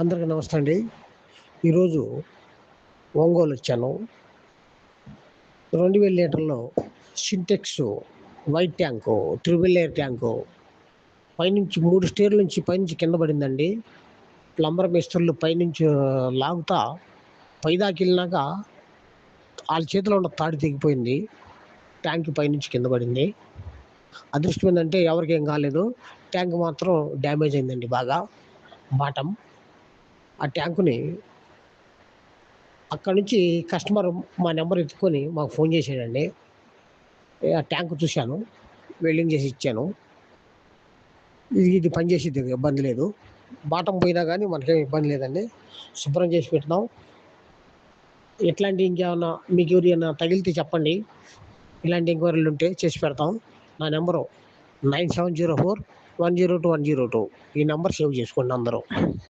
అందరికీ నమస్తే అండి. ఈరోజు ఒంగోలు వచ్చాను. 2000 లీటర్లు Sintex white tank, triple air tank పైనుంచి 3 స్టేర్ల నుంచి పైనుంచి కింద పడిందండి. ప్లంబర్ మేస్త్రీలు పైనుంచి లాగుతా పైదాకెళ్ళినాక ఆళ్ళ చేతిలో ఉన్న తాడు తెగిపోయింది. ట్యాంక్ పైనుంచి కింద పడింది. అదృష్టం ఏందంటే ఎవరికేం కాలేదు. ట్యాంక్ మాత్రం డ్యామేజ్ అయిందండి బాగా. బాటమ్. ఆ ట్యాంకుని అక్కడి నుంచి కస్టమర్ మా నెంబర్ ఎత్తుకొని మాకు ఫోన్ చేసాడండి. ఆ ట్యాంక్ చూశాను. వెల్డింగ్ చేసి ఇచ్చాను. ఇది పనిచేసిద్ది, ఇబ్బంది లేదు. బాటమ్ పోయినా గానీ మనకేం ఇబ్బంది లేదండి. శుభ్రం చేసి పెడతాం. ఇట్లాంటియి ఇంకేమన్నా మీకెవరికైనా తగిలితే చెప్పండి. ఇలాంటి ఎంక్వైరీలుంటే చేసి పెడతాం. నా నెంబరు 9704 102 102. ఈ నంబర్ సేవ్ చేసుకోండి అందరూ.